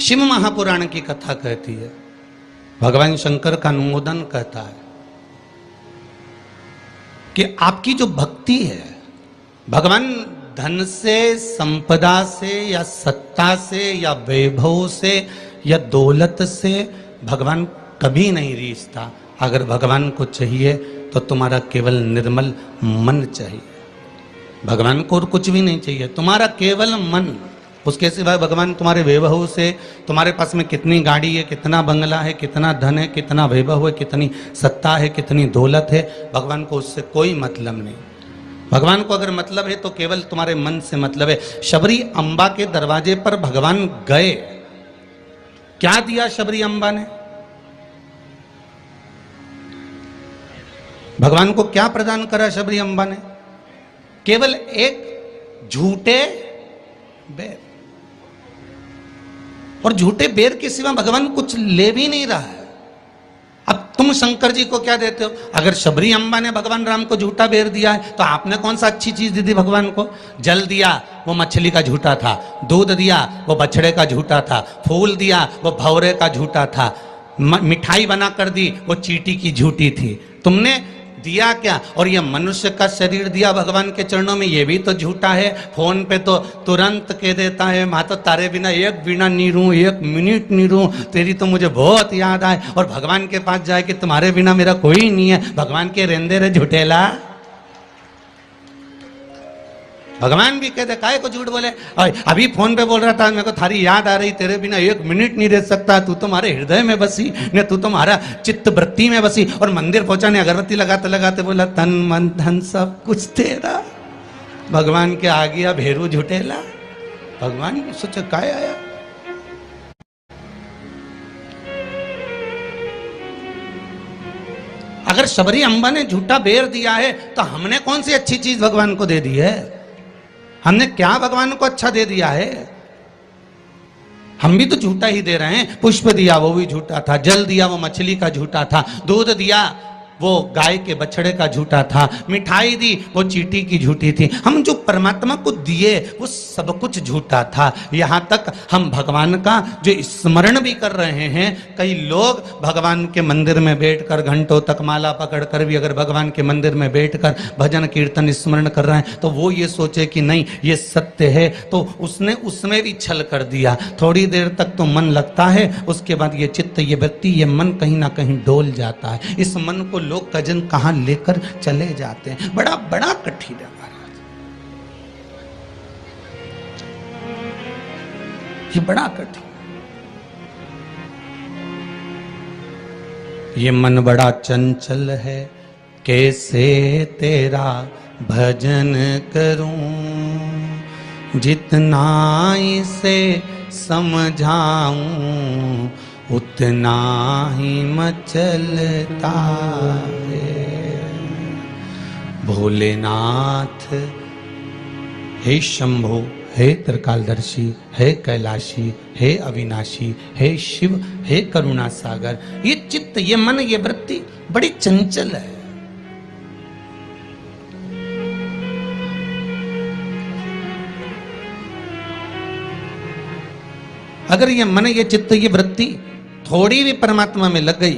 शिव महापुराण की कथा कहती है, भगवान शंकर का अनुमोदन कहता है कि आपकी जो भक्ति है, भगवान धन से, संपदा से या सत्ता से या वैभव से या दौलत से भगवान कभी नहीं रीझता। अगर भगवान को चाहिए तो तुम्हारा केवल निर्मल मन चाहिए, भगवान को और कुछ भी नहीं चाहिए, तुम्हारा केवल मन। उसके सिवाय भगवान तुम्हारे वैभव से, तुम्हारे पास में कितनी गाड़ी है, कितना बंगला है, कितना धन है, कितना वैभव है, कितनी सत्ता है, कितनी दौलत है, भगवान को उससे कोई मतलब नहीं। भगवान को अगर मतलब है तो केवल तुम्हारे मन से मतलब है। शबरी अम्बा के दरवाजे पर भगवान गए, क्या दिया शबरी अम्बा ने? भगवान को क्या प्रदान करा शबरी अम्बा ने? केवल एक झूठे बेर, और झूठे बेर के सिवा भगवान कुछ ले भी नहीं रहा है। अब तुम शंकर जी को क्या देते हो? अगर शबरी अम्बा ने भगवान राम को झूठा बेर दिया है तो आपने कौन सा अच्छी चीज दी थी भगवान को? जल दिया, वो मछली का झूठा था। दूध दिया, वो बछड़े का झूठा था। फूल दिया, वो भौरे का झूठा था। मिठाई बना कर दी, वो चींटी की झूठी थी। तुमने दिया क्या? और ये मनुष्य का शरीर दिया भगवान के चरणों में, ये भी तो झूठा है। फोन पे तो तुरंत कह देता है, माँ तो तारे बिना एक बिना नहीं रहूं, एक मिनट नहीं रहूं, तेरी तो मुझे बहुत याद आए। और भगवान के पास जाए कि तुम्हारे बिना मेरा कोई नहीं है। भगवान के रेंदे रे झूठेला। भगवान भी कहते काहे को झूठ बोले? अभी फोन पे बोल रहा था, मेरे को थारी याद आ रही, तेरे बिना एक मिनट नहीं रह सकता, तू तुम्हारे हृदय में बसी ने, तू तुम्हारा चित्त वृत्ति में बसी। और मंदिर पहुंचा ने अगरबत्ती लगाते लगाते बोला, तन मन धन सब कुछ तेरा। भगवान के आ गया भेरू झूठेला। भगवान सोचे काय आया। अगर शबरी अम्बा ने झूठा बेर दिया है तो हमने कौन सी अच्छी चीज भगवान को दे दी है? हमने क्या भगवान को अच्छा दे दिया है? हम भी तो झूठा ही दे रहे हैं। पुष्प दिया, वो भी झूठा था। जल दिया, वो मछली का झूठा था। दूध दिया, वो गाय के बछड़े का झूठा था। मिठाई दी, वो चींटी की झूठी थी। हम जो परमात्मा को दिए वो सब कुछ झूठा था। यहां तक हम भगवान का जो स्मरण भी कर रहे हैं, कई लोग भगवान के मंदिर में बैठकर घंटों तक माला पकड़कर भी अगर भगवान के मंदिर में बैठकर भजन कीर्तन स्मरण कर रहे हैं तो वो ये सोचे कि नहीं ये सत्य है, तो उसने उसमें भी छल कर दिया। थोड़ी देर तक तो मन लगता है, उसके बाद ये चित्त, ये वृत्ति, ये मन कहीं ना कहीं डोल जाता है। इस मन को लोग कजन कहां लेकर चले जाते हैं। बड़ा बड़ा कठिन है महाराज, ये बड़ा कठिन। ये मन बड़ा चंचल है, कैसे तेरा भजन करूं, जितना इसे समझाऊं उतना ही मचलता है। भोलेनाथ हे शंभो, हे त्रिकालदर्शी, हे कैलाशी, हे अविनाशी, हे शिव, हे करुणा सागर। ये चित्त, ये मन, ये वृत्ति बड़ी चंचल है। अगर ये मन, ये चित्त, ये वृत्ति थोड़ी भी परमात्मा में लग गई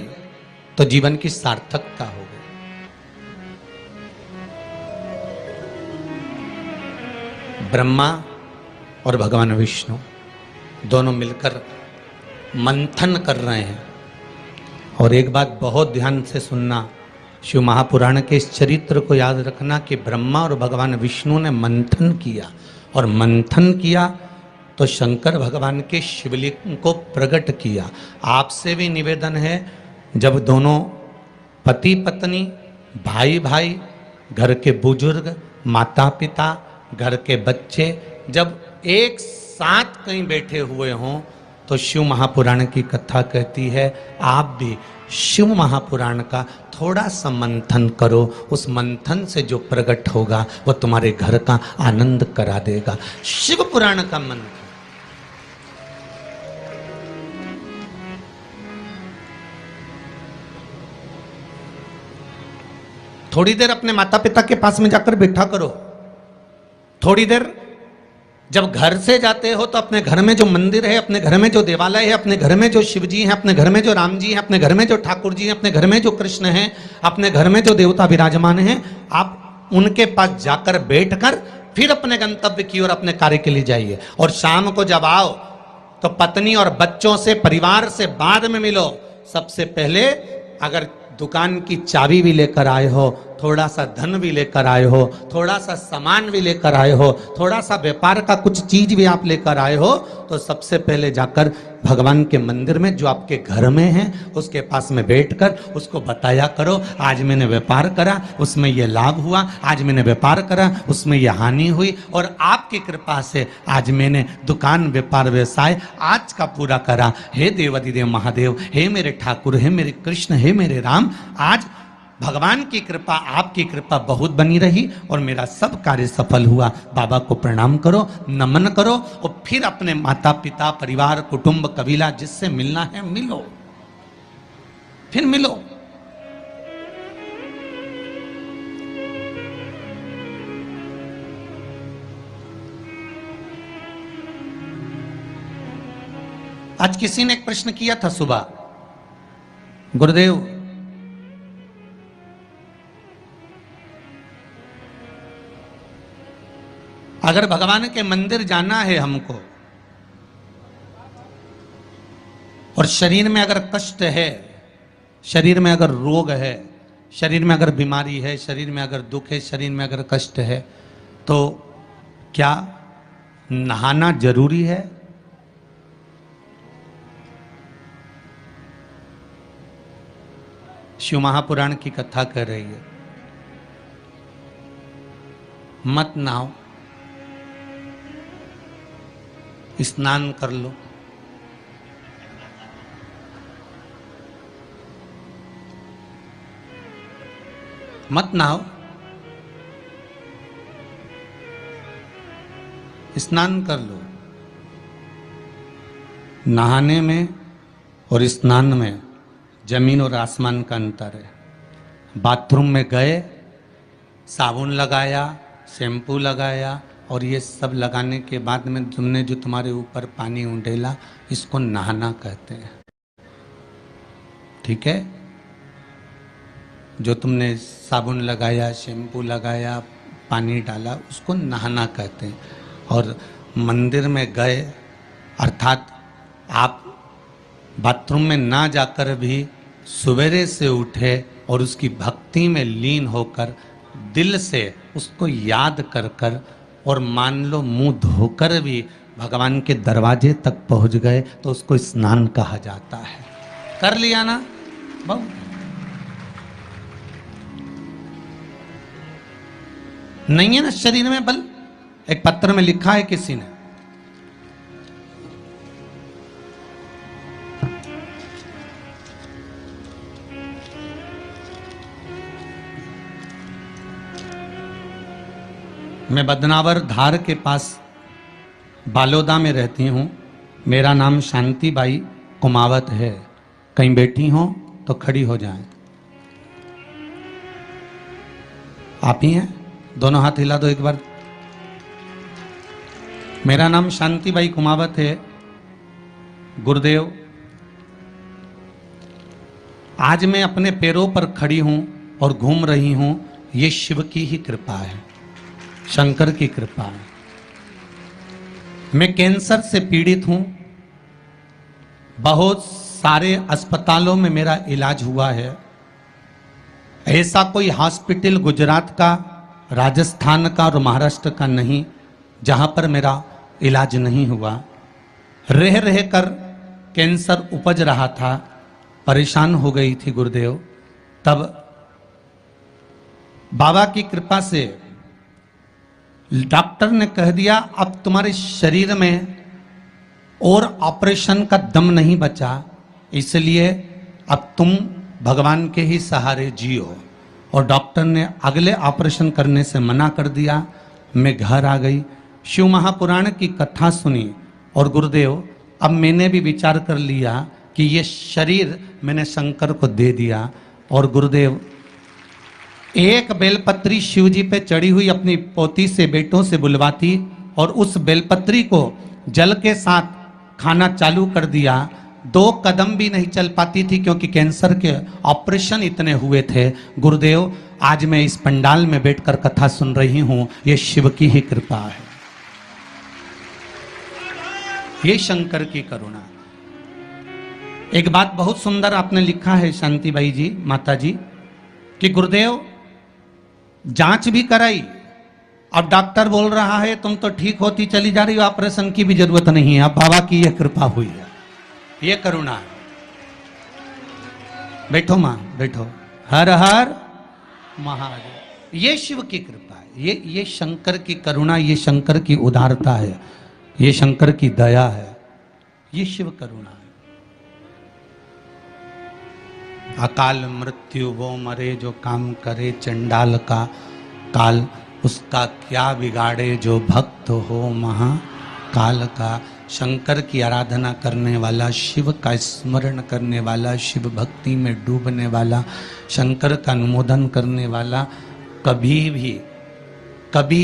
तो जीवन की सार्थकता हो गई। ब्रह्मा और भगवान विष्णु दोनों मिलकर मंथन कर रहे हैं। और एक बात बहुत ध्यान से सुनना, शिव महापुराण के इस चरित्र को याद रखना कि ब्रह्मा और भगवान विष्णु ने मंथन किया, और मंथन किया तो शंकर भगवान के शिवलिंग को प्रकट किया। आपसे भी निवेदन है, जब दोनों पति पत्नी, भाई भाई, घर के बुजुर्ग, माता पिता, घर के बच्चे जब एक साथ कहीं बैठे हुए हों तो शिव महापुराण की कथा कहती है आप भी शिव महापुराण का थोड़ा सा मंथन करो। उस मंथन से जो प्रकट होगा वो तुम्हारे घर का आनंद करा देगा। शिव पुराण का मंथन। थोड़ी देर अपने माता पिता के पास में जाकर बैठा करो, थोड़ी देर जब घर से जाते हो तो अपने घर में जो मंदिर है, अपने घर में जो देवालय है, अपने घर में जो शिव जी हैं, अपने घर में जो राम जी हैं, अपने घर में जो ठाकुर जी हैं, अपने घर में जो कृष्ण हैं, अपने घर में जो देवता विराजमान हैं, आप उनके पास जाकर बैठकर फिर अपने गंतव्य की ओर अपने कार्य के लिए जाइए। और शाम को जब आओ तो पत्नी और बच्चों से, परिवार से बाद में मिलो। सबसे पहले अगर दुकान की चाबी भी लेकर आए हो, थोड़ा सा धन भी लेकर आए हो, थोड़ा सा सामान भी लेकर आए हो, थोड़ा सा व्यापार का कुछ चीज भी आप लेकर आए हो, तो सबसे पहले जाकर भगवान के मंदिर में जो आपके घर में है उसके पास में बैठकर उसको बताया करो, आज मैंने व्यापार करा उसमें यह लाभ हुआ, आज मैंने व्यापार करा उसमें यह हानि हुई, और आपकी कृपा से आज मैंने दुकान व्यापार व्यवसाय आज का पूरा करा। हे देवाधिदेव महादेव, हे मेरे ठाकुर, हे मेरे कृष्ण, हे मेरे राम, आज भगवान की कृपा, आपकी कृपा बहुत बनी रही और मेरा सब कार्य सफल हुआ। बाबा को प्रणाम करो, नमन करो और फिर अपने माता पिता, परिवार, कुटुंब, कबीला जिससे मिलना है मिलो, फिर मिलो। आज किसी ने एक प्रश्न किया था सुबह, गुरुदेव अगर भगवान के मंदिर जाना है हमको और शरीर में अगर कष्ट है, शरीर में अगर रोग है, शरीर में अगर बीमारी है, शरीर में अगर दुख है, शरीर में अगर कष्ट है, तो क्या नहाना जरूरी है? शिव महापुराण की कथा कह रही है, मत नहाओ, स्नान कर लो। मत नहाओ, स्नान कर लो। नहाने में और स्नान में जमीन और आसमान का अंतर है। बाथरूम में गए, साबुन लगाया, शैम्पू लगाया और ये सब लगाने के बाद में तुमने जो तुम्हारे ऊपर पानी उंडेला, इसको नहाना कहते हैं। ठीक है? जो तुमने साबुन लगाया, शैम्पू लगाया, पानी डाला, उसको नहाना कहते हैं। और मंदिर में गए अर्थात आप बाथरूम में ना जाकर भी सवेरे से उठे और उसकी भक्ति में लीन होकर दिल से उसको याद कर कर और मान लो मुंह धोकर भी भगवान के दरवाजे तक पहुंच गए तो उसको स्नान कहा जाता है। कर लिया ना बहुत। नहीं है ना शरीर में बल? एक पत्र में लिखा है किसी ने, मैं बदनावर धार के पास बालोदा में रहती हूँ। मेरा नाम शांतिबाई कुमावत है। कहीं बैठी हो तो खड़ी हो जाएं। आप ही हैं? दोनों हाथ हिला दो एक बार। मेरा नाम शांतिबाई कुमावत है। गुरुदेव, आज मैं अपने पैरों पर खड़ी हूं और घूम रही हूं, ये शिव की ही कृपा है, शंकर की कृपा है। मैं कैंसर से पीड़ित हूं। बहुत सारे अस्पतालों में मेरा इलाज हुआ है। ऐसा कोई हॉस्पिटल गुजरात का, राजस्थान का और महाराष्ट्र का नहीं जहां पर मेरा इलाज नहीं हुआ। रह रह कर कैंसर उपज रहा था, परेशान हो गई थी गुरुदेव। तब बाबा की कृपा से डॉक्टर ने कह दिया अब तुम्हारे शरीर में और ऑपरेशन का दम नहीं बचा, इसलिए अब तुम भगवान के ही सहारे जियो। और डॉक्टर ने अगले ऑपरेशन करने से मना कर दिया। मैं घर आ गई, शिव महापुराण की कथा सुनी और गुरुदेव अब मैंने भी विचार कर लिया कि ये शरीर मैंने शंकर को दे दिया। और गुरुदेव एक बेलपत्री शिव जी पे चढ़ी हुई अपनी पोती से, बेटों से बुलवाती और उस बेलपत्री को जल के साथ खाना चालू कर दिया। 2 कदम भी नहीं चल पाती थी क्योंकि कैंसर के ऑपरेशन इतने हुए थे। गुरुदेव, आज मैं इस पंडाल में बैठकर कथा सुन रही हूं, ये शिव की ही कृपा है, ये शंकर की करुणा। एक बात बहुत सुंदर आपने लिखा है शांतिबाई जी, माता जी, कि गुरुदेव जांच भी कराई, अब डॉक्टर बोल रहा है तुम तो ठीक होती चली जा रही हो, ऑपरेशन की भी जरूरत नहीं है। अब बाबा की यह कृपा हुई है, ये करुणा है। बैठो मां, बैठो। हर हर महादेव। ये शिव की कृपा है, ये शंकर की करुणा, ये शंकर की उदारता है, ये शंकर की दया है, ये शिव करुणा है। अकाल मृत्यु वो मरे जो काम करे चंडाल का काल, उसका क्या बिगाड़े जो भक्त हो महाकाल का। शंकर की आराधना करने वाला, शिव का स्मरण करने वाला, शिव भक्ति में डूबने वाला, शंकर का अनुमोदन करने वाला कभी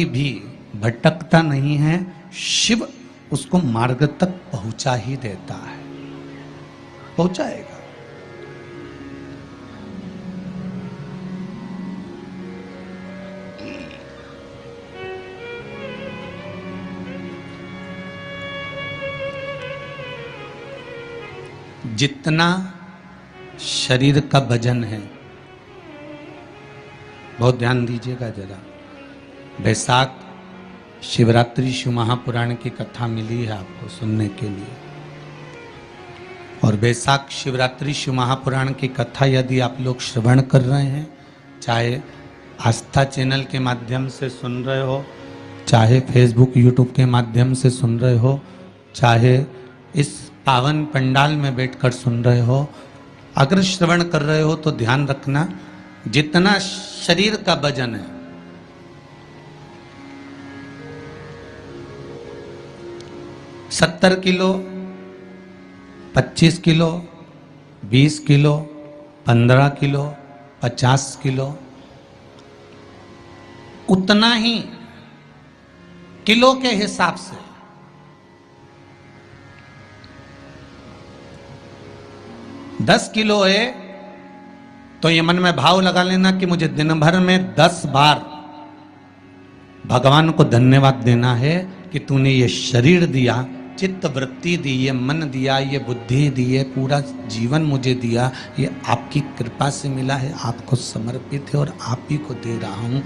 भी भटकता नहीं है। शिव उसको मार्ग तक पहुंचा ही देता है, पहुंचाएगा। जितना शरीर का वजन है, बहुत ध्यान दीजिएगा जरा। बैसाख शिवरात्रि शिव महापुराण की कथा मिली है आपको सुनने के लिए, और बैसाख शिवरात्रि शिव महापुराण की कथा यदि आप लोग श्रवण कर रहे हैं, चाहे आस्था चैनल के माध्यम से सुन रहे हो, चाहे फेसबुक यूट्यूब के माध्यम से सुन रहे हो, चाहे इस पावन पंडाल में बैठकर सुन रहे हो, अगर श्रवण कर रहे हो तो ध्यान रखना, जितना शरीर का वजन है, सत्तर kilo, 25 kilo, 20 kilo, 15 kilo, 50 kilo, उतना ही किलो के हिसाब से 10 किलो है तो ये मन में भाव लगा लेना कि मुझे दिन भर में 10 बार भगवान को धन्यवाद देना है कि तूने ये शरीर दिया, चित्त वृत्ति दी, ये मन दिया, ये बुद्धि दी, ये पूरा जीवन मुझे दिया, ये आपकी कृपा से मिला है, आपको समर्पित है और आप ही को दे रहा हूँ।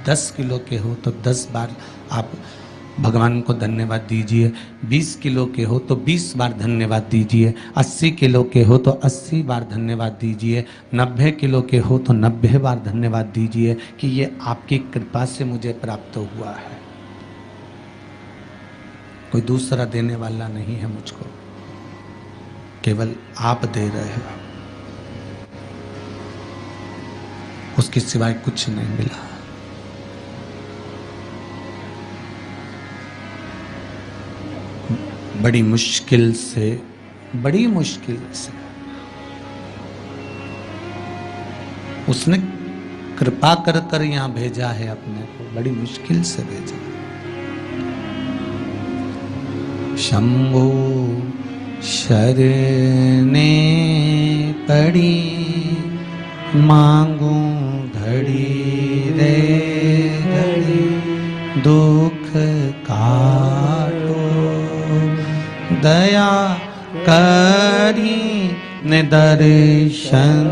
10 किलो के हो तो 10 बार आप भगवान को धन्यवाद दीजिए, 20 किलो के हो तो 20 बार धन्यवाद दीजिए, 80 किलो के हो तो 80 बार धन्यवाद दीजिए, 90 किलो के हो तो 90 बार धन्यवाद दीजिए कि ये आपकी कृपा से मुझे प्राप्त हुआ है, कोई दूसरा देने वाला नहीं है मुझको, केवल आप दे रहे हो, उसके सिवाय कुछ नहीं मिला। बड़ी मुश्किल से उसने कृपा कर कर यहां भेजा है अपने को, बड़ी मुश्किल से भेजा। शंभो शरणे पड़ी मांगू घड़ी रे घड़ी, दुख काटो दया करी ने दर्शन।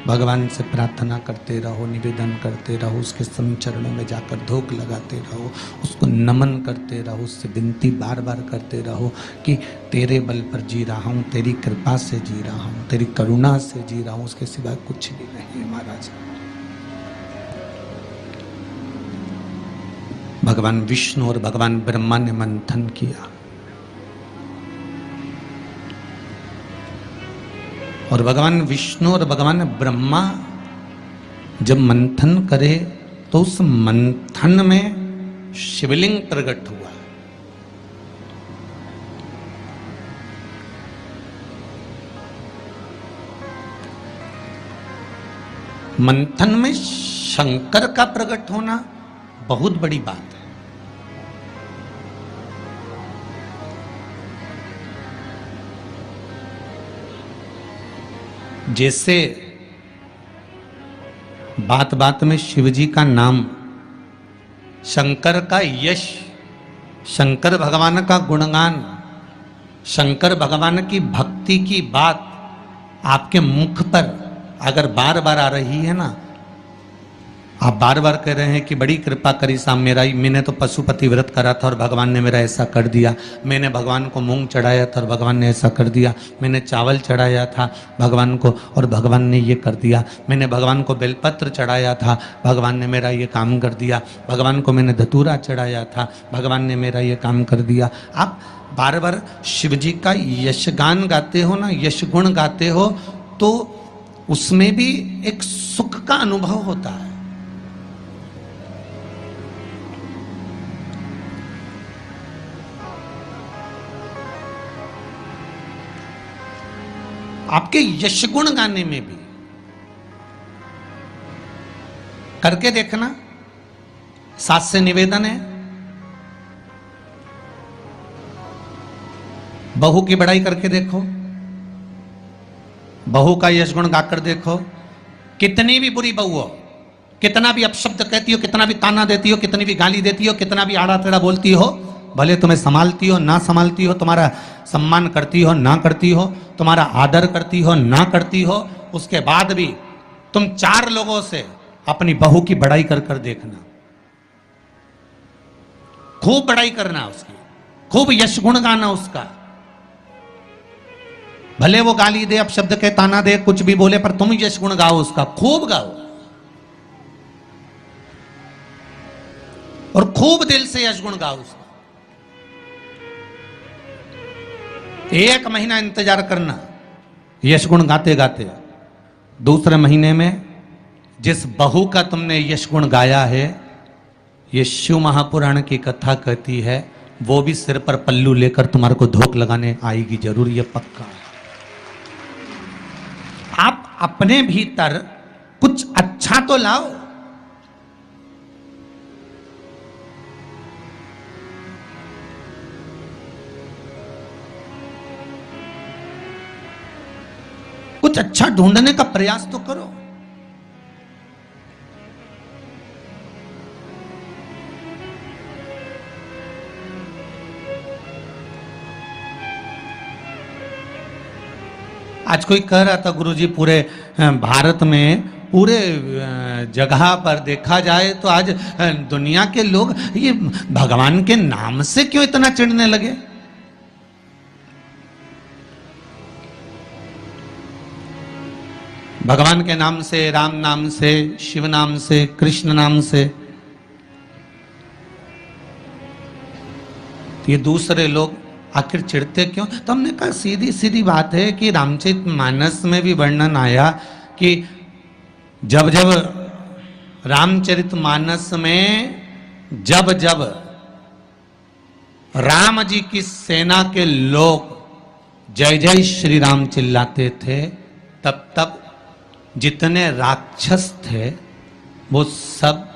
भगवान से प्रार्थना करते रहो, निवेदन करते रहो, उसके चरणों में जाकर धूप लगाते रहो, उसको नमन करते रहो, उससे विनती बार बार करते रहो कि तेरे बल पर जी रहा हूँ, तेरी कृपा से जी रहा हूँ, तेरी करुणा से जी रहा हूँ, उसके सिवाय कुछ भी नहीं है महाराज। भगवान विष्णु और भगवान ब्रह्मा ने मंथन किया और भगवान विष्णु और भगवान ब्रह्मा जब मंथन करे तो उस मंथन में शिवलिंग प्रकट हुआ। मंथन में शंकर का प्रकट होना बहुत बड़ी बात है। जैसे बात बात में शिवजी का नाम, शंकर का यश, शंकर भगवान का गुणगान, शंकर भगवान की भक्ति की बात आपके मुख पर अगर बार बार आ रही है ना, आप बार बार कह रहे हैं कि बड़ी कृपा करी साहब मेरा, मैंने तो पशुपति व्रत करा था और भगवान ने मेरा ऐसा कर दिया, मैंने भगवान को मूंग चढ़ाया था और भगवान ने ऐसा कर दिया, मैंने चावल चढ़ाया था भगवान को और भगवान ने ये कर दिया, मैंने भगवान को बेलपत्र चढ़ाया था भगवान ने मेरा ये काम कर दिया, भगवान को मैंने धतूरा चढ़ाया था भगवान ने मेरा ये काम कर दिया। आप बार बार शिव जी का यशगान गाते हो ना, यश गुण गाते हो, तो उसमें भी एक सुख का अनुभव होता है। आपके यश गुण गाने में भी करके देखना। साथ से निवेदन है, बहू की बड़ाई करके देखो, बहू का यश गुण गाकर देखो। कितनी भी बुरी बहू हो, कितना भी अपशब्द कहती हो, कितना भी ताना देती हो, कितनी भी गाली देती हो, कितना भी आड़ा टेढ़ा बोलती हो, भले तुम्हें संभालती हो ना संभालती हो, तुम्हारा सम्मान करती हो ना करती हो, तुम्हारा आदर करती हो ना करती हो, उसके बाद भी तुम 4 लोगों से अपनी बहू की बड़ाई कर कर देखना, खूब बड़ाई करना उसकी, खूब यश गुण गाना उसका। भले वो गाली दे, अपशब्द के ताना दे, कुछ भी बोले, पर तुम यश गुण गाओ उसका, खूब गाओ और खूब दिल से यश गुण गाओ उसका। 1 महीना इंतजार करना यश गुण गाते गाते। दूसरे महीने में जिस बहू का तुमने यश गुण गाया है, ये शिव महापुराण की कथा कहती है, वो भी सिर पर पल्लू लेकर तुम्हारे को धोख लगाने आएगी जरूर, ये पक्का है। आप अपने भीतर कुछ अच्छा तो लाओ। कुछ अच्छा ढूंढने का प्रयास तो करो। आज कोई कह रहा था गुरुजी, पूरे भारत में, पूरे जगह पर देखा जाए तो आज दुनिया के लोग ये भगवान के नाम से क्यों इतना चिढ़ने लगे। भगवान के नाम से, राम नाम से, शिव नाम से, कृष्ण नाम से, ये दूसरे लोग आखिर चिढ़ते क्यों? तो हमने कहा सीधी सीधी बात है कि रामचरितमानस में भी वर्णन आया कि जब जब रामचरितमानस में जब जब राम जी की सेना के लोग जय जय श्री राम चिल्लाते थे, तब तब जितने राक्षस थे वो सब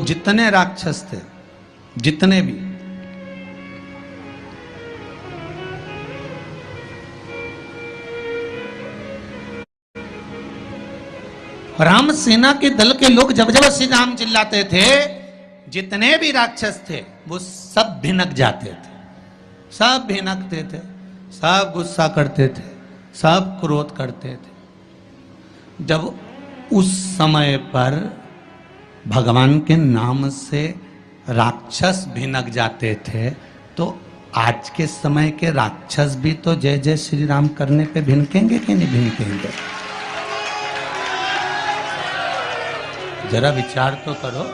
जितने राक्षस थे, जितने भी, राम सेना के दल के लोग जब जब श्री राम चिल्लाते थे, जितने भी राक्षस थे वो सब भिनक जाते थे, सब भिनकते थे, सब गुस्सा करते थे, सब क्रोध करते थे। जब उस समय पर भगवान के नाम से राक्षस भिनक जाते थे, तो आज के समय के राक्षस भी तो जय जय श्री राम करने पे भिनकेंगे कि नहीं भिनकेंगे? जरा विचार तो करो।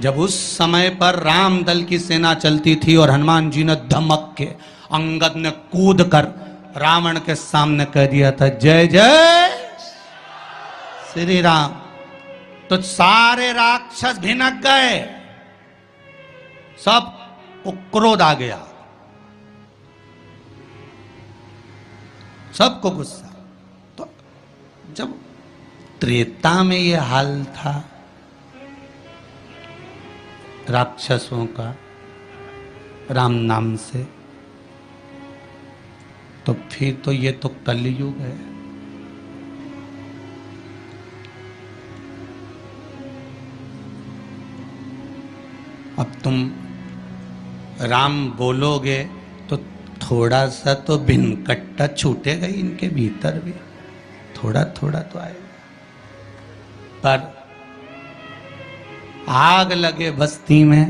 जब उस समय पर राम दल की सेना चलती थी और हनुमान जी ने धमक के, अंगद ने कूद कर रावण के सामने कह दिया था जय जय श्री राम, तो सारे राक्षस भिनक गए, सब को क्रोध आ गया, सबको गुस्सा। तो जब त्रेता में ये हाल था राक्षसों का राम नाम से, तो फिर तो ये तो कलयुग है। अब तुम राम बोलोगे तो थोड़ा सा तो भिनकट्टा छूटेगा ही इनके भीतर भी, थोड़ा थोड़ा तो आएगा। पर आग लगे बस्ती में,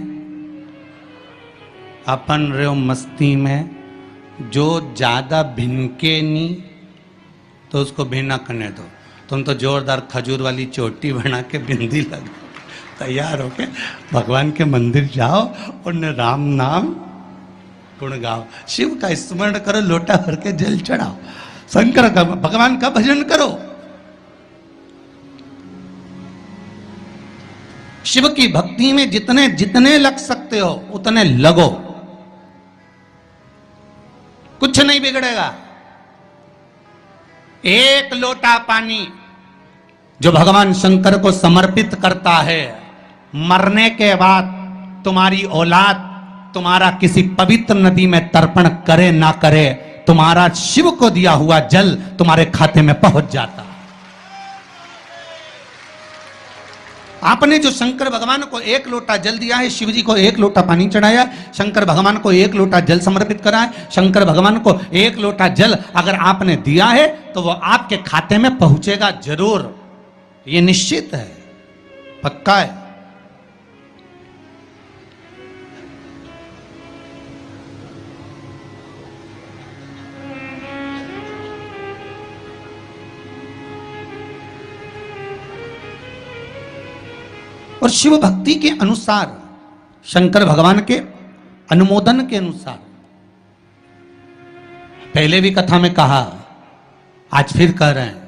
अपन रहो मस्ती में, जो ज्यादा भिनके नहीं तो उसको भिनकने दो। तुम तो जोरदार खजूर वाली चोटी बना के बिंदी लगा तैयार होके भगवान के मंदिर जाओ और न राम नाम गुण गाओ, शिव का स्मरण करो, लोटा भर के जल चढ़ाओ, शंकर का भगवान का भजन करो। शिव की भक्ति में जितने जितने लग सकते हो उतने लगो, कुछ नहीं बिगड़ेगा। एक लोटा पानी जो भगवान शंकर को समर्पित करता है, मरने के बाद तुम्हारी औलाद तुम्हारा किसी पवित्र नदी में तर्पण करे ना करे, तुम्हारा शिव को दिया हुआ जल तुम्हारे खाते में पहुंच जाता। आपने जो शंकर भगवान को एक लोटा जल दिया है, शिव जी को एक लोटा पानी चढ़ाया, शंकर भगवान को एक लोटा जल समर्पित करा है, शंकर भगवान को एक लोटा जल अगर आपने दिया है तो वो आपके खाते में पहुंचेगा जरूर, ये निश्चित है, पक्का है। और शिव भक्ति के अनुसार, शंकर भगवान के अनुमोदन के अनुसार, पहले भी कथा में कहा, आज फिर कह रहे हैं,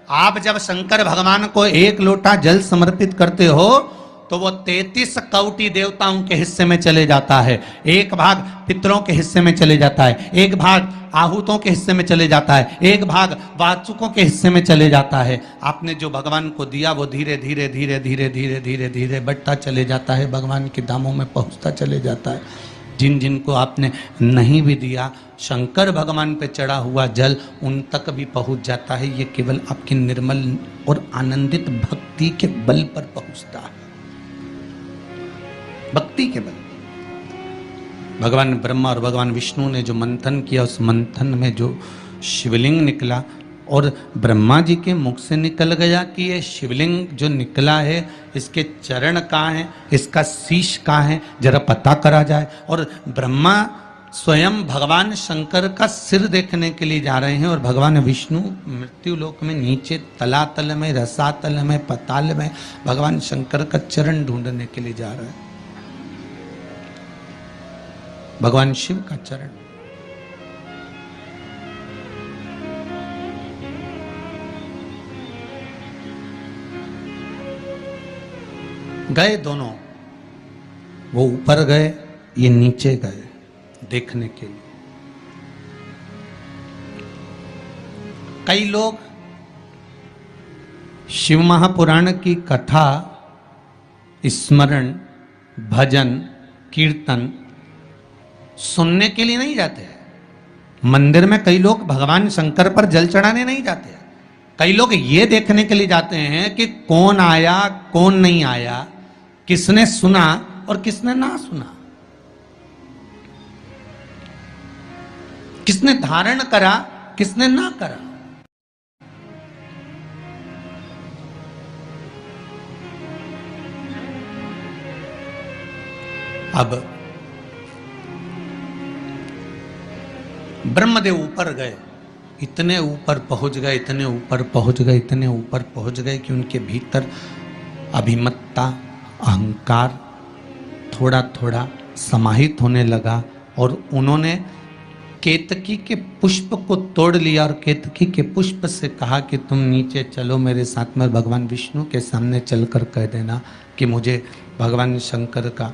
आप जब शंकर भगवान को एक लोटा जल समर्पित करते हो तो वो 33 कौटी देवताओं के हिस्से में चले जाता है, एक भाग पितरों के हिस्से में चले जाता है, एक भाग आहूतों के हिस्से में चले जाता है, एक भाग वाचुकों के हिस्से में चले जाता है। आपने जो भगवान को दिया वो धीरे धीरे धीरे धीरे धीरे धीरे धीरे बढ़ता चले जाता है, भगवान के धामों में पहुंचता चले जाता है। जिन जिन को आपने नहीं भी दिया, शंकर भगवान पे चढ़ा हुआ जल उन तक भी पहुंच जाता है। ये केवल आपकी निर्मल और आनंदित भक्ति के बल पर पहुंचता है, भक्ति के बल। भगवान ब्रह्मा और भगवान विष्णु ने जो मंथन किया, उस मंथन में जो शिवलिंग निकला और ब्रह्मा जी के मुख से निकल गया कि ये शिवलिंग जो निकला है इसके चरण कहाँ हैं, इसका शीश कहाँ है, जरा पता करा जाए। और ब्रह्मा स्वयं भगवान शंकर का सिर देखने के लिए जा रहे हैं और भगवान विष्णु मृत्यु लोक में नीचे तलातल में, रसातल में, पताल में भगवान शंकर का चरण ढूंढने के लिए जा रहे हैं, भगवान शिव का चरण। गए दोनों, वो ऊपर गए, ये नीचे गए देखने के लिए। कई लोग शिव महापुराण की कथा, स्मरण, भजन, कीर्तन सुनने के लिए नहीं जाते हैं। मंदिर में कई लोग भगवान शंकर पर जल चढ़ाने नहीं जाते हैं। कई लोग ये देखने के लिए जाते हैं कि कौन आया कौन नहीं आया, किसने सुना और किसने ना सुना, किसने धारण करा किसने ना करा। अब ब्रह्मदेव ऊपर गए, इतने ऊपर पहुंच गए, इतने ऊपर पहुंच गए, इतने ऊपर पहुंच गए कि उनके भीतर अभिमत्ता, अहंकार थोड़ा थोड़ा समाहित होने लगा और उन्होंने केतकी के पुष्प को तोड़ लिया और केतकी के पुष्प से कहा कि तुम नीचे चलो मेरे साथ में, भगवान विष्णु के सामने चलकर कह देना कि मुझे भगवान शंकर का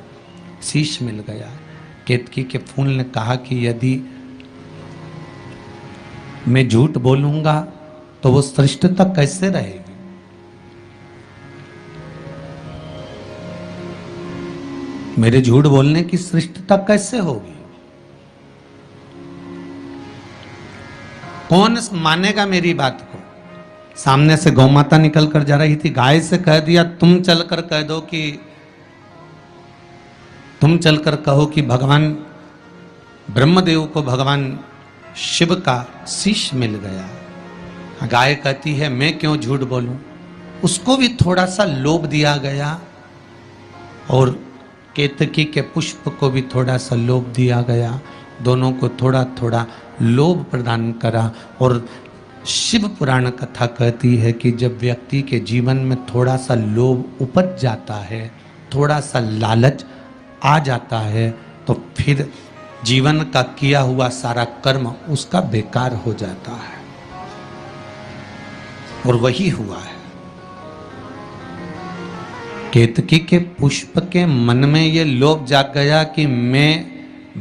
शीश मिल गया। केतकी के फूल ने कहा कि यदि मैं झूठ बोलूंगा तो वो श्रेष्ठता कैसे रहेगी? मेरे झूठ बोलने की श्रेष्ठता कैसे होगी? कौन मानेगा मेरी बात को? सामने से गौ माता निकल कर जा रही थी, गाय से कह दिया तुम चलकर कह दो कि तुम चलकर कहो कि भगवान ब्रह्मदेव को भगवान शिव का शीश मिल गया। गाय कहती है मैं क्यों झूठ बोलूं? उसको भी थोड़ा सा लोभ दिया गया और केतकी के पुष्प को भी थोड़ा सा लोभ दिया गया। दोनों को थोड़ा थोड़ा लोभ प्रदान करा। और शिव पुराण कथा कहती है कि जब व्यक्ति के जीवन में थोड़ा सा लोभ उपज जाता है, थोड़ा सा लालच आ जाता है, तो फिर जीवन का किया हुआ सारा कर्म उसका बेकार हो जाता है। और वही हुआ है। केतकी के पुष्प के मन में ये लोभ जाग गया कि मैं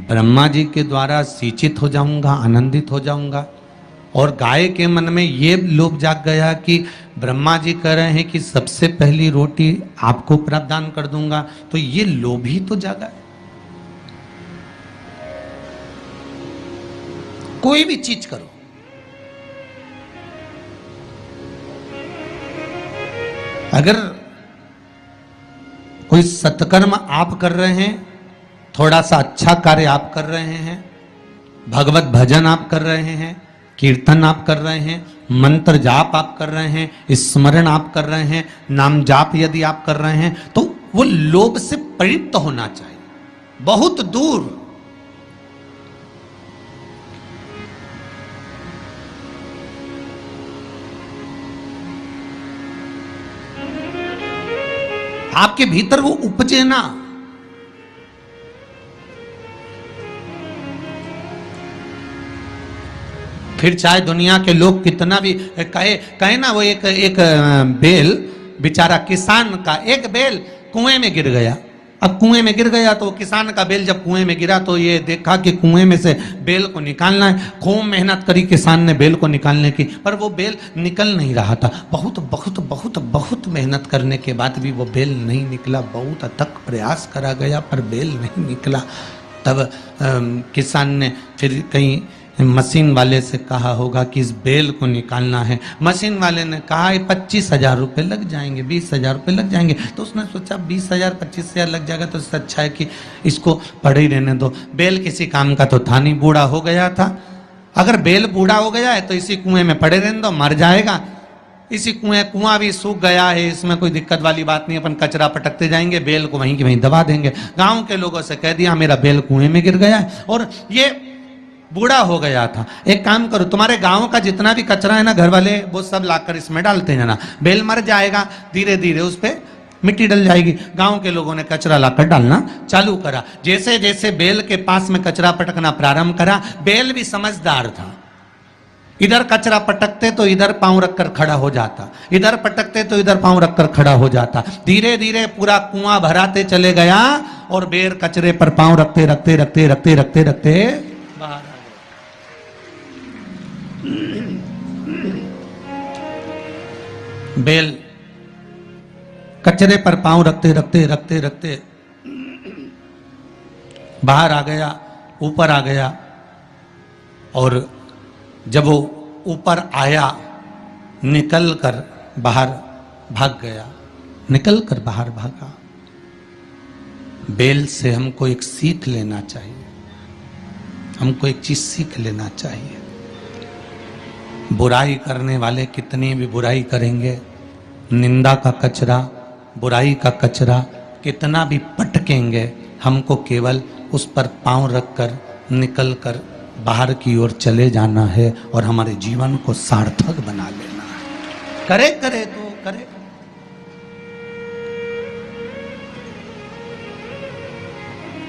ब्रह्मा जी के द्वारा सिंचित हो जाऊंगा, आनंदित हो जाऊंगा। और गाय के मन में ये लोभ जाग गया कि ब्रह्मा जी कह रहे हैं कि सबसे पहली रोटी आपको प्रदान कर दूंगा, तो ये लोभ ही तो जागा। कोई भी चीज करो, अगर कोई सत्कर्म आप कर रहे हैं, थोड़ा सा अच्छा कार्य आप कर रहे हैं, भगवत भजन आप कर रहे हैं, कीर्तन आप कर रहे हैं, मंत्र जाप आप कर रहे हैं, स्मरण आप कर रहे हैं, नाम जाप यदि आप कर रहे हैं, तो वो लोभ से परिप्त होना चाहिए, बहुत दूर। आपके भीतर वो उपजे ना। फिर चाहे दुनिया के लोग कितना भी कहे ना, वो एक बेल बेचारा किसान का एक बेल कुएं में गिर गया। अब कुएं में गिर गया तो किसान का बेल जब कुएं में गिरा तो ये देखा कि कुएं में से बेल को निकालना है। खूब मेहनत करी किसान ने बेल को निकालने की, पर वो बेल निकल नहीं रहा था। बहुत बहुत बहुत बहुत मेहनत करने के बाद भी वो बेल नहीं निकला। बहुत अथक प्रयास करा गया पर बेल नहीं निकला। तब किसान ने फिर कहीं मशीन वाले से कहा होगा कि इस बेल को निकालना है। मशीन वाले ने कहा 25,000 रुपये लग जाएंगे, 20,000 रुपये लग जाएंगे। तो उसने सोचा 20,000 25,000 लग जाएगा तो इससे अच्छा है कि इसको पड़े ही रहने दो। बेल किसी काम का तो था नहीं, बूढ़ा हो गया था। अगर बेल बूढ़ा हो गया है तो इसी कुएं में पड़े रहने दो, मर जाएगा। इसी कुआं भी सूख गया है, इसमें कोई दिक्कत वाली बात नहीं, अपन कचरा पटकते जाएंगे, बेल को वहीं की वहीं दबा देंगे। गाँव के लोगों से कह दिया मेरा बेल कुएं में गिर गया है और ये बूढ़ा हो गया था। एक काम करो, तुम्हारे गांव का जितना भी कचरा है ना, घर वाले वो सब लाकर इसमें डालते हैं ना, बेल मर जाएगा, धीरे धीरे उस पे मिट्टी डल जाएगी। गांव के लोगों ने कचरा लाकर डालना चालू करा। जैसे जैसे बेल के पास में कचरा पटकना प्रारंभ करा, बेल भी समझदार था। इधर कचरा पटकते तो इधर पांव रखकर खड़ा हो जाता, इधर पटकते तो इधर पांव रखकर खड़ा हो जाता। धीरे धीरे पूरा कुआं भराते चले गया और बेल कचरे पर पांव रखते रखते रखते रखते रखते रखते बाहर। बेल कचरे पर पांव रखते रखते रखते रखते बाहर आ गया, ऊपर आ गया। और जब वो ऊपर आया, निकल कर बाहर भाग गया, निकल कर बाहर भागा। बेल से हमको एक सीख लेना चाहिए, हमको एक चीज सीख लेना चाहिए। बुराई करने वाले कितनी भी बुराई करेंगे, निंदा का कचरा, बुराई का कचरा कितना भी पटकेंगे, हमको केवल उस पर पांव रखकर निकल कर बाहर की ओर चले जाना है और हमारे जीवन को सार्थक बना लेना है। करे करे तो करे।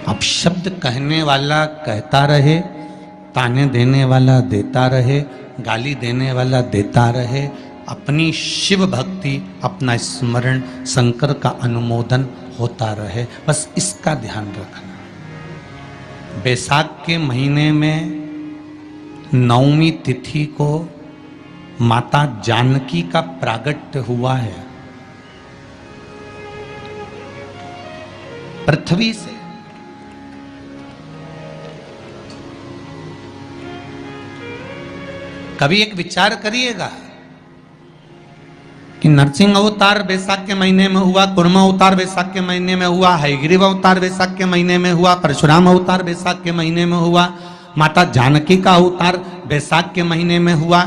अब शब्द कहने वाला कहता रहे, ताने देने वाला देता रहे, गाली देने वाला देता रहे। अपनी शिव भक्ति, अपना स्मरण, शंकर का अनुमोदन होता रहे, बस इसका ध्यान रखना। बैसाख के महीने में नवमी तिथि को माता जानकी का प्रागट्य हुआ है पृथ्वी से। कभी एक विचार करिएगा कि नरसिंह अवतार बैसाख के महीने में हुआ, कुर्मा अवतार बैसाख के महीने में हुआ, हयग्रीव अवतार बैसाख के महीने में हुआ, परशुराम अवतार बैसाख के महीने में हुआ, माता जानकी का अवतार बैसाख के महीने में हुआ।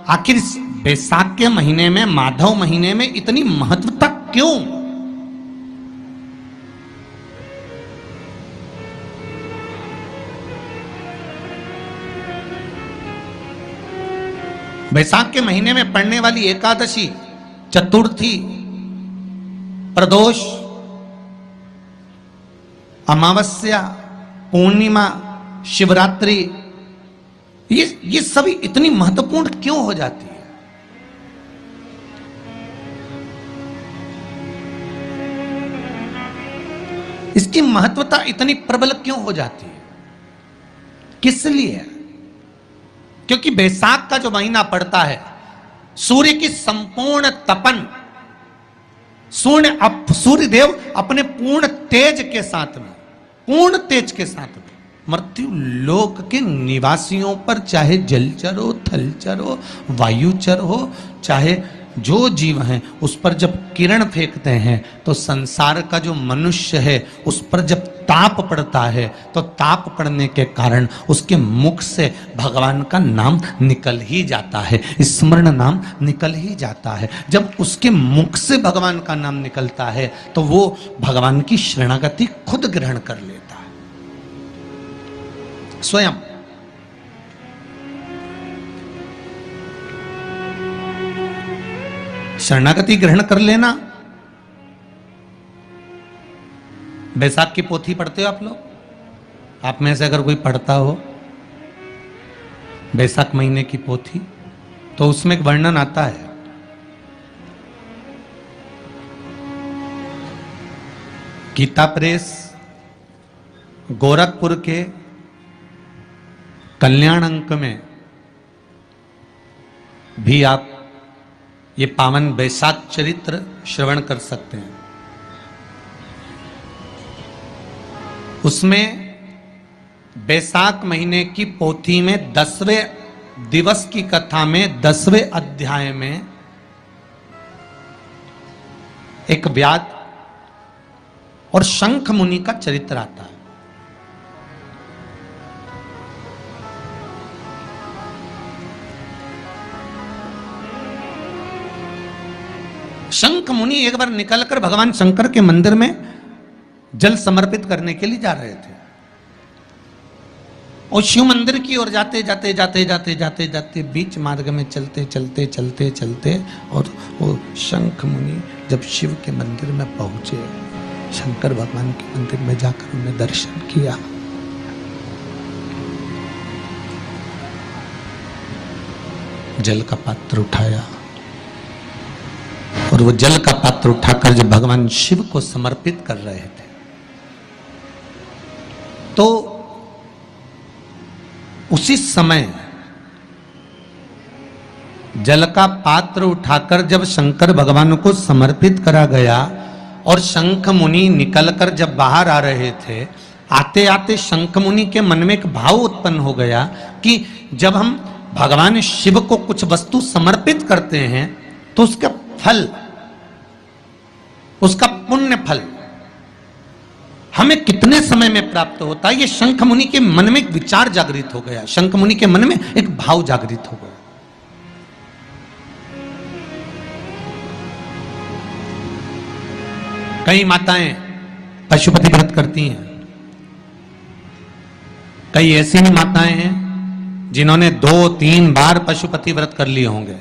आखिर बैसाख के महीने में, माधव महीने में इतनी महत्वता क्यों? बैसाख के महीने में पड़ने वाली एकादशी, चतुर्थी, प्रदोष, अमावस्या, पूर्णिमा, शिवरात्रि, ये सभी इतनी महत्वपूर्ण क्यों हो जाती है? इसकी महत्वता इतनी प्रबल क्यों हो जाती है? किस लिए? क्योंकि बैसाख का जो महीना पड़ता है, सूर्य की संपूर्ण तपन, सूर्य देव अपने पूर्ण तेज के साथ में, पूर्ण तेज के साथ में मृत्यु लोक के निवासियों पर, चाहे जलचर हो, थलचर हो, वायुचर हो, चाहे जो जीव हैं, उस पर जब किरण फेंकते हैं तो संसार का जो मनुष्य है उस पर जब ताप पड़ता है तो ताप पड़ने के कारण उसके मुख से भगवान का नाम निकल ही जाता है, स्मरण नाम निकल ही जाता है। जब उसके मुख से भगवान का नाम निकलता है तो वो भगवान की शरणागति खुद ग्रहण कर लेता है स्वयं। शरणागति ग्रहण कर लेना। बैसाख की पोथी पढ़ते हो आप लोग? आप में से अगर कोई पढ़ता हो बैसाख महीने की पोथी, तो उसमें एक वर्णन आता है गीता प्रेस गोरखपुर के कल्याण अंक में भी आप ये पावन बैसाख चरित्र श्रवण कर सकते हैं। उसमें बैसाख महीने की पोथी में 10वें दिवस की कथा में 10वें अध्याय में एक व्याध और शंख मुनि का चरित्र आता है। शंख मुनि एक बार निकलकर भगवान शंकर के मंदिर में जल समर्पित करने के लिए जा रहे थे और शिव मंदिर की ओर जाते जाते जाते जाते जाते जाते बीच मार्ग में चलते चलते चलते चलते और वो शंख मुनि जब शिव के मंदिर में पहुंचे, शंकर भगवान के मंदिर में जाकर उन्हें दर्शन किया, जल का पात्र उठाया और वो जल का पात्र उठाकर जब भगवान शिव को समर्पित कर रहे थे तो उसी समय जल का पात्र उठाकर जब शंकर भगवान को समर्पित करा गया और शंख मुनि निकलकर जब बाहर आ रहे थे, आते आते शंख मुनि के मन में एक भाव उत्पन्न हो गया कि जब हम भगवान शिव को कुछ वस्तु समर्पित करते हैं तो उसका फल, उसका पुण्य फल हमें कितने समय में प्राप्त होता है। ये शंख मुनि के मन में एक विचार जागृत हो गया, शंख मुनि के मन में एक भाव जागृत हो गया। कई माताएं पशुपति व्रत करती हैं, कई ऐसी भी माताएं हैं जिन्होंने 2-3 बार पशुपति व्रत कर लिए होंगे।